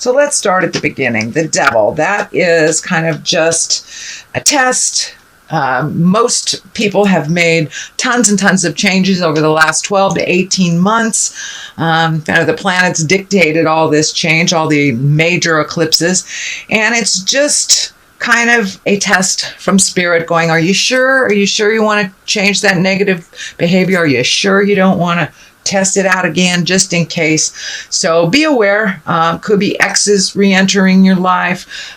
So let's start at the beginning. The devil, that is kind of just a test. Most people have made tons and tons of changes over the last 12 to 18 months. Kind of the planets dictated all this change, all the major eclipses. And it's just kind of a test from spirit going, are you sure? Are you sure you want to change that negative behavior? Are you sure you don't want to test it out again just in case? So be aware. Could be exes re-entering your life,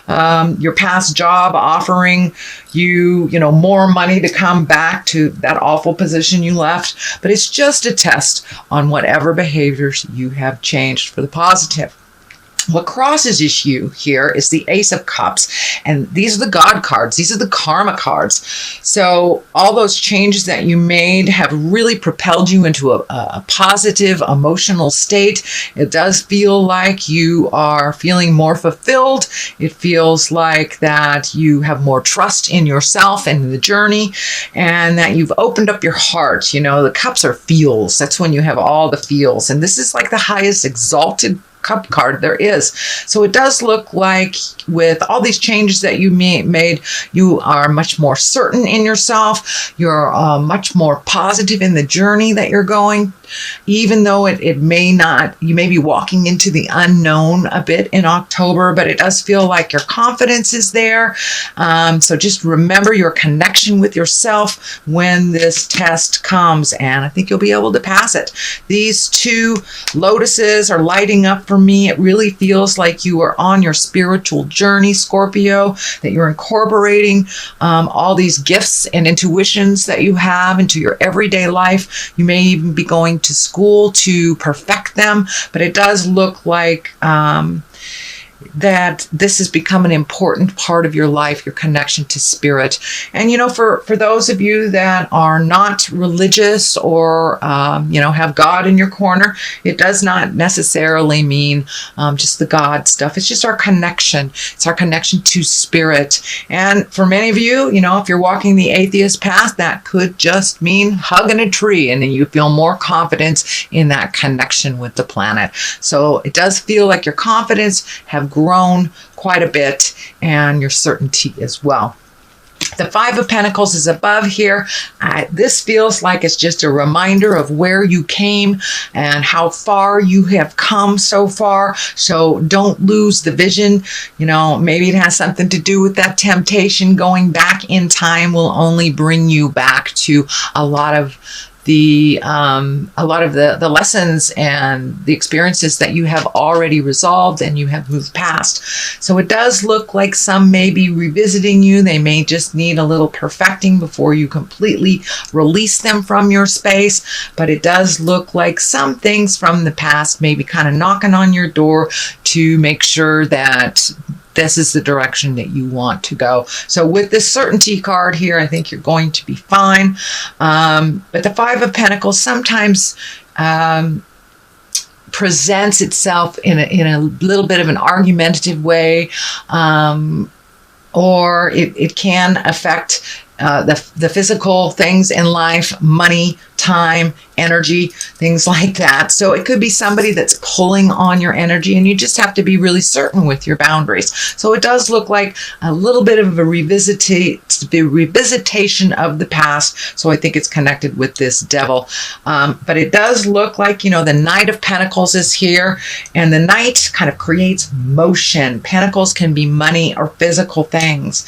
your past job offering you more money to come back to that awful position you left. But it's just a test on whatever behaviors you have changed for the positive. What crosses you here is the Ace of Cups, and these are the God cards. These are the karma cards. So all those changes that you made have really propelled you into a positive emotional state. It does feel like you are feeling more fulfilled. It feels like that you have more trust in yourself and the journey, and that you've opened up your heart. The cups are feels. That's when you have all the feels, and this is like the highest exalted cup card there is. So it does look like with all these changes that you made, you are much more certain in yourself. You're much more positive in the journey that you're going, even though it may not, you may be walking into the unknown a bit in October, but it does feel like your confidence is there. So just remember your connection with yourself when this test comes, and I think you'll be able to pass it. These two lotuses are lighting up for me. It really feels like you are on your spiritual journey, Scorpio, that you're incorporating all these gifts and intuitions that you have into your everyday life. You may even be going to school to perfect them, but it does look like that this has become an important part of your life, your connection to spirit. And, for those of you that are not religious or, have God in your corner, it does not necessarily mean just the God stuff. It's just our connection. It's our connection to spirit. And for many of you, if you're walking the atheist path, that could just mean hugging a tree, and then you feel more confidence in that connection with the planet. So it does feel like your confidence have grown quite a bit, and your certainty as well. The Five of Pentacles is above here. This feels like it's just a reminder of where you came and how far you have come so far. So don't lose the vision. Maybe it has something to do with that temptation. Going back in time will only bring you back to a lot of the lessons and the experiences that you have already resolved and you have moved past. So it does look like some may be revisiting you. They may just need a little perfecting before you completely release them from your space. But it does look like some things from the past may be kind of knocking on your door to make sure that this is the direction that you want to go. So with this certainty card here, I think you're going to be fine. But the Five of Pentacles sometimes presents itself in a little bit of an argumentative way, or it can affect the physical things in life, money, time, energy, things like that. So it could be somebody that's pulling on your energy, and you just have to be really certain with your boundaries. So it does look like a little bit of a revisitation of the past. So I think it's connected with this devil. But it does look like, the Knight of Pentacles is here, and the Knight kind of creates motion. Pentacles can be money or physical things.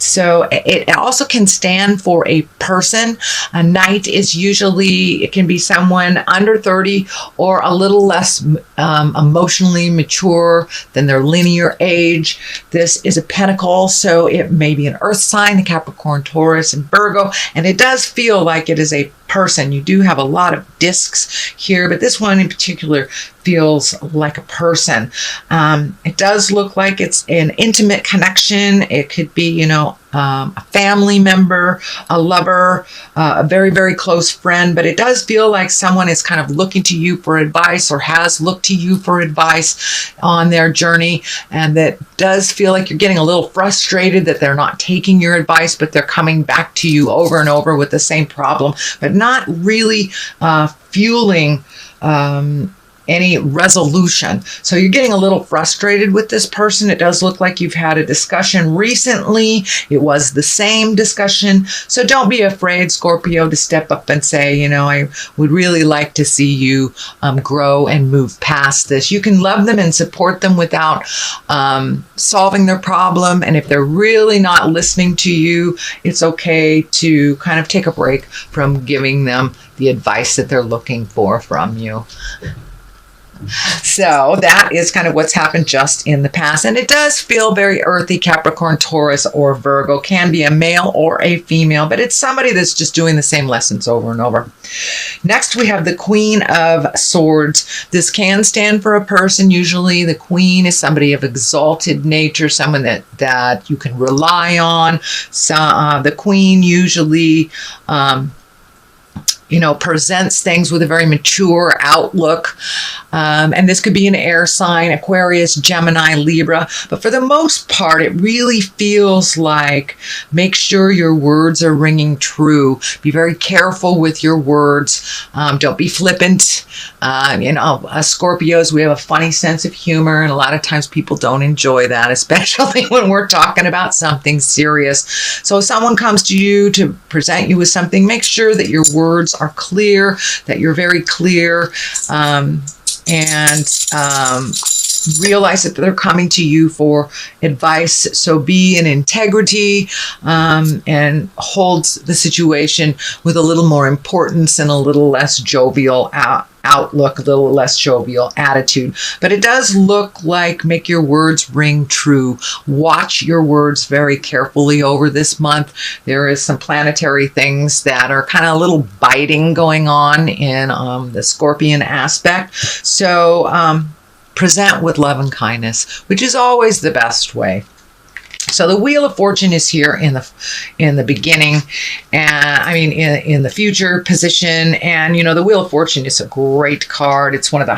So it also can stand for a person. A knight is usually, it can be someone under 30 or a little less emotionally mature than their linear age. This is a pentacle, so it may be an earth sign, the Capricorn, Taurus, and Virgo. And it does feel like it is a person. You do have a lot of discs here, but this one in particular feels like a person. It does look like it's an intimate connection. It could be, a family member, a lover, a very, very close friend, but it does feel like someone is kind of looking to you for advice or has looked to you for advice on their journey. And that does feel like you're getting a little frustrated that they're not taking your advice, but they're coming back to you over and over with the same problem, but not really fueling any resolution. So you're getting a little frustrated with this person. It does look like you've had a discussion recently. It was the same discussion. So don't be afraid, Scorpio, to step up and say, you know, I would really like to see you grow and move past this. You can love them and support them without solving their problem. And if they're really not listening to you, it's okay to kind of take a break from giving them the advice that they're looking for from you. So that is kind of what's happened just in the past. And it does feel very earthy. Capricorn, Taurus, or Virgo can be a male or a female, but it's somebody that's just doing the same lessons over and over. Next, we have the Queen of Swords. This can stand for a person. Usually the Queen is somebody of exalted nature, someone that you can rely on. So, the Queen usually presents things with a very mature outlook. And this could be an air sign, Aquarius, Gemini, Libra. But for the most part, it really feels like make sure your words are ringing true. Be very careful with your words. Don't be flippant. Us Scorpios, we have a funny sense of humor, and a lot of times people don't enjoy that, especially when we're talking about something serious. So if someone comes to you to present you with something, make sure that your words are clear, that you're very clear, and realize that they're coming to you for advice. So be in integrity and hold the situation with a little more importance and a little less jovial outlook, a little less jovial attitude. But it does look like make your words ring true. Watch your words very carefully over this month. There is some planetary things that are kind of a little biting going on in the Scorpion aspect. So present with love and kindness, which is always the best way. So the Wheel of Fortune is here in the beginning, and in the future position. And the Wheel of Fortune is a great card. It's one of the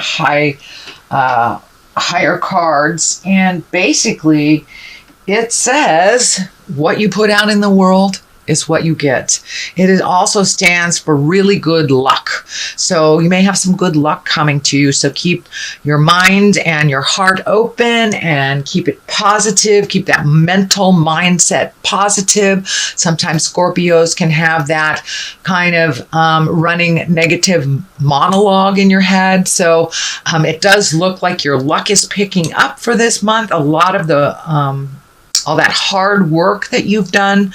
higher cards, and basically it says what you put out in the world is what you get. It also stands for really good luck. So you may have some good luck coming to you. So keep your mind and your heart open and keep it positive. Keep that mental mindset positive. Sometimes Scorpios can have that kind of running negative monologue in your head. So it does look like your luck is picking up for this month. A lot of the all that hard work that you've done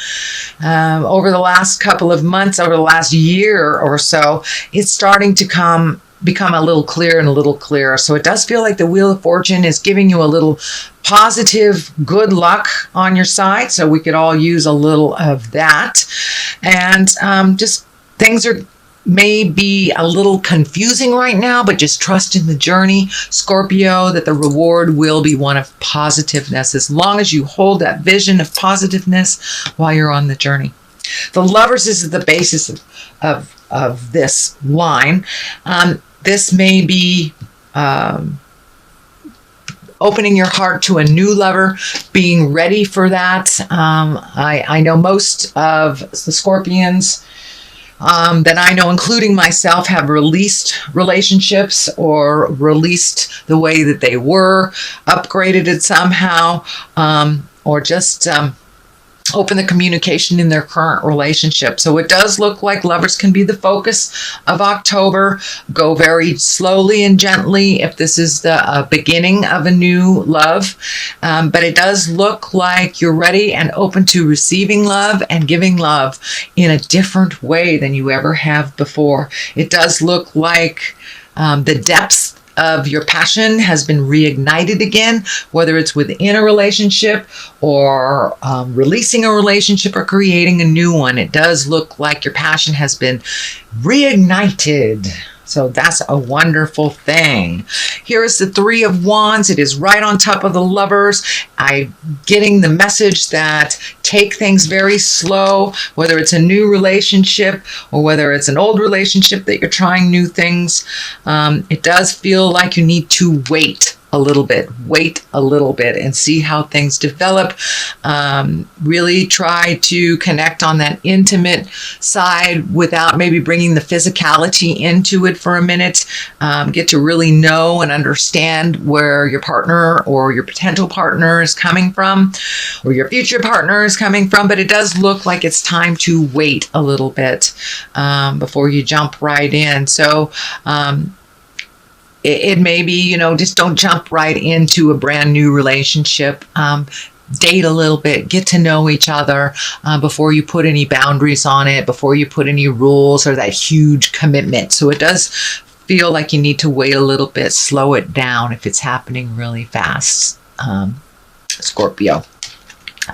over the last couple of months, over the last year or so, it's starting to become a little clearer and a little clearer. So it does feel like the Wheel of Fortune is giving you a little positive good luck on your side. So we could all use a little of that. And just things may be a little confusing right now, but just trust in the journey, Scorpio, that the reward will be one of positiveness, as long as you hold that vision of positiveness while you're on the journey. The Lovers is the basis of this line. This may be opening your heart to a new lover, being ready for that. I know most of the Scorpions that I know, including myself, have released relationships or released the way that they were, upgraded it somehow, or just open the communication in their current relationship. So it does look like lovers can be the focus of October. Go very slowly and gently if this is the beginning of a new love. But it does look like you're ready and open to receiving love and giving love in a different way than you ever have before. It does look like the depths of your passion has been reignited again, whether it's within a relationship or releasing a relationship or creating a new one. It does look like your passion has been reignited. So that's a wonderful thing. Here is the Three of Wands. It is right on top of the Lovers. I'm getting the message that take things very slow, whether it's a new relationship or whether it's an old relationship that you're trying new things. It does feel like you need to wait a little bit, wait a little bit and see how things develop. Really try to connect on that intimate side without maybe bringing the physicality into it for a minute. Get to really know and understand where your partner or your potential partner is coming from, or your future partner is coming from. But it does look like it's time to wait a little bit before you jump right in. So it may be, just don't jump right into a brand new relationship. Date a little bit, get to know each other before you put any boundaries on it, before you put any rules or that huge commitment. So it does feel like you need to wait a little bit, slow it down if it's happening really fast, Scorpio.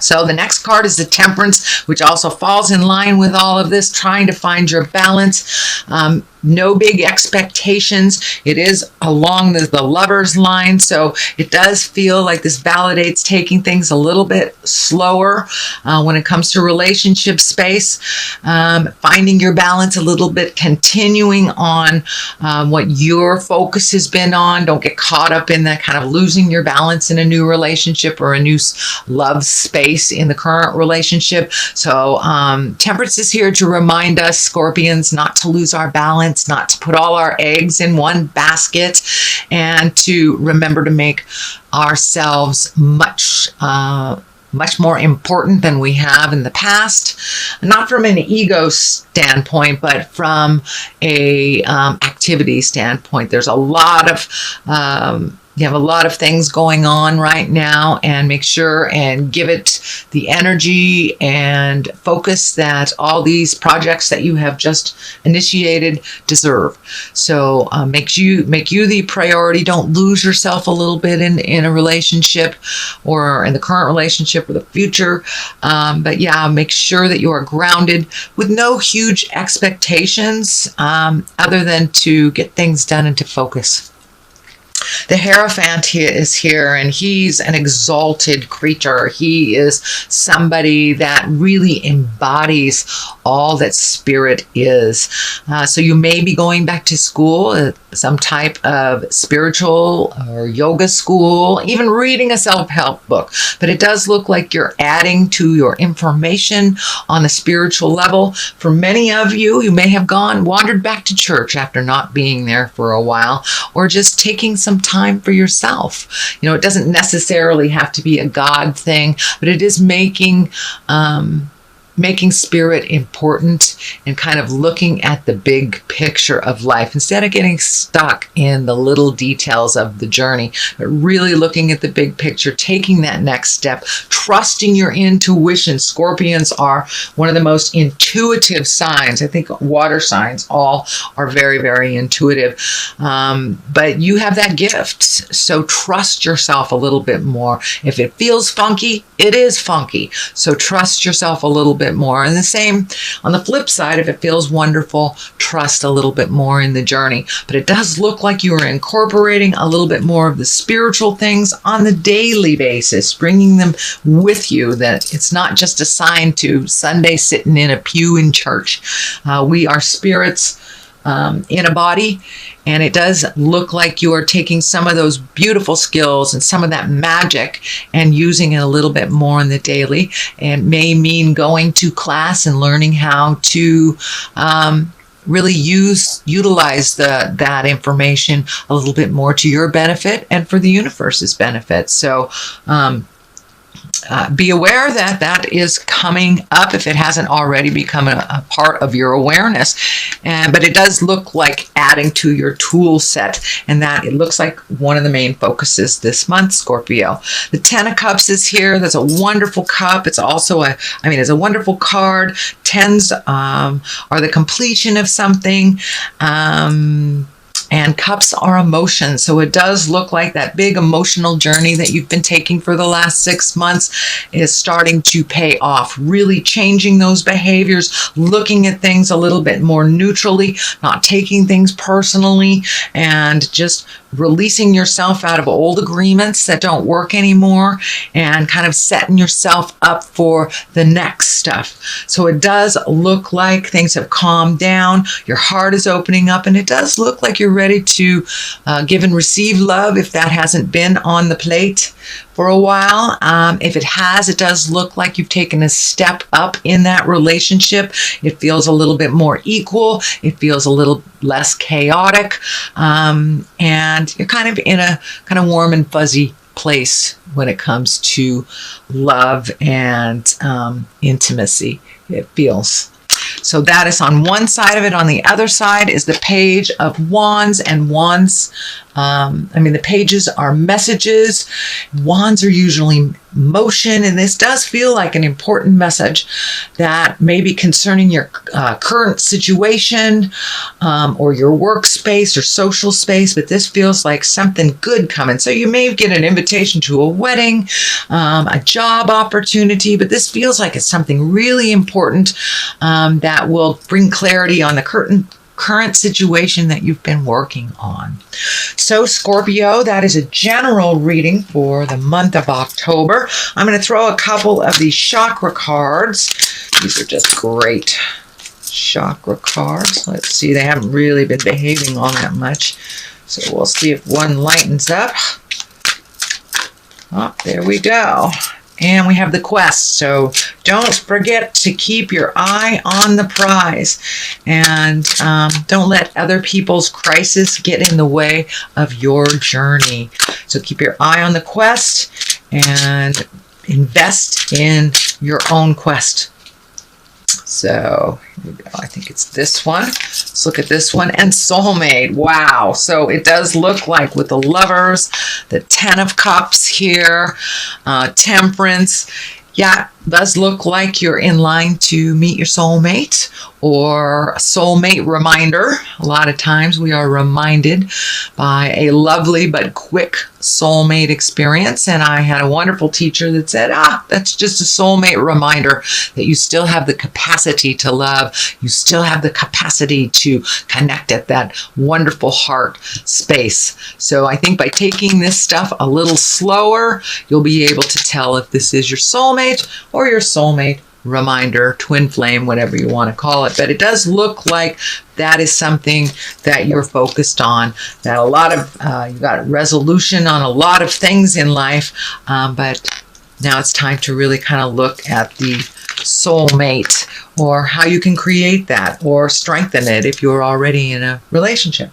So the next card is the Temperance, which also falls in line with all of this, trying to find your balance. No big expectations. It is along the Lover's line, so it does feel like this validates taking things a little bit slower when it comes to relationship space, finding your balance a little bit, continuing on what your focus has been on. Don't get caught up in that kind of losing your balance in a new relationship or a new love space in the current relationship. So Temperance is here to remind us, Scorpions, not to lose our balance, not to put all our eggs in one basket, and to remember to make ourselves much more important than we have in the past. Not from an ego standpoint, but from a activity standpoint. There's a lot of you have a lot of things going on right now, and make sure and give it the energy and focus that all these projects that you have just initiated deserve. So make you the priority. Don't lose yourself a little bit in a relationship or in the current relationship or the future. But yeah, make sure that you are grounded with no huge expectations other than to get things done and to focus. The Hierophant is here, and he's an exalted creature. He is somebody that really embodies all that spirit is. So you may be going back to school, some type of spiritual or yoga school, even reading a self-help book. But it does look like you're adding to your information on the spiritual level. For many of you, you may have wandered back to church after not being there for a while, or just taking some time for yourself. It doesn't necessarily have to be a God thing, but it is making spirit important and kind of looking at the big picture of life instead of getting stuck in the little details of the journey, but really looking at the big picture, taking that next step, trusting your intuition. Scorpions are one of the most intuitive signs. I think water signs all are very, very intuitive, but you have that gift. So trust yourself a little bit more. If it feels funky, it is funky. So trust yourself a little bit more. And the same on the flip side, if it feels wonderful, trust a little bit more in the journey. But it does look like you are incorporating a little bit more of the spiritual things on the daily basis, bringing them with you, that it's not just assigned to Sunday sitting in a pew in church. We are spirits in a body, and it does look like you are taking some of those beautiful skills and some of that magic and using it a little bit more in the daily. And may mean going to class and learning how to really utilize that information a little bit more to your benefit and for the universe's benefit. So be aware that that is coming up if it hasn't already become a part of your awareness. But it does look like adding to your tool set, and that it looks like one of the main focuses this month, Scorpio. The Ten of Cups is here. That's a wonderful cup. It's also it's a wonderful card. Tens are the completion of something. And cups are emotions. So it does look like that big emotional journey that you've been taking for the last 6 months is starting to pay off, really changing those behaviors, looking at things a little bit more neutrally, not taking things personally, and just releasing yourself out of old agreements that don't work anymore and kind of setting yourself up for the next stuff. So it does look like things have calmed down. Your heart is opening up, and it does look like you're ready to give and receive love if that hasn't been on the plate for a while. If it has, it does look like you've taken a step up in that relationship. It feels a little bit more equal. It feels a little less chaotic. And you're kind of in a kind of warm and fuzzy place when it comes to love and intimacy, it feels. So that is on one side of it. On the other side is the Page of Wands, and wands, the pages are messages. Wands are usually motion, and this does feel like an important message that may be concerning your current situation or your workspace or social space, but this feels like something good coming. So you may get an invitation to a wedding, a job opportunity, but this feels like it's something really important that will bring clarity on the current situation that you've been working on. So Scorpio, that is a general reading for the month of October. I'm going to throw a couple of these chakra cards. These are just great chakra cards. Let's see, they haven't really been behaving all that much. So we'll see if one lightens up. Oh, there we go. And we have the quest. So don't forget to keep your eye on the prize, and don't let other people's crisis get in the way of your journey. So keep your eye on the quest and invest in your own quest. So here we go. I think it's this one. Let's look at this one. And soulmate. Wow. So it does look like with the Lovers, the Ten of Cups here, Temperance. Yeah, does look like you're in line to meet your soulmate or a soulmate reminder. A lot of times we are reminded by a lovely but quick soulmate experience. And I had a wonderful teacher that said, that's just a soulmate reminder that you still have the capacity to love. You still have the capacity to connect at that wonderful heart space. So I think by taking this stuff a little slower, you'll be able to tell if this is your soulmate or your soulmate reminder, twin flame, whatever you want to call it. But it does look like that is something that you're focused on, that a lot of, you got resolution on a lot of things in life, but now it's time to really kind of look at the soulmate or how you can create that or strengthen it if you're already in a relationship.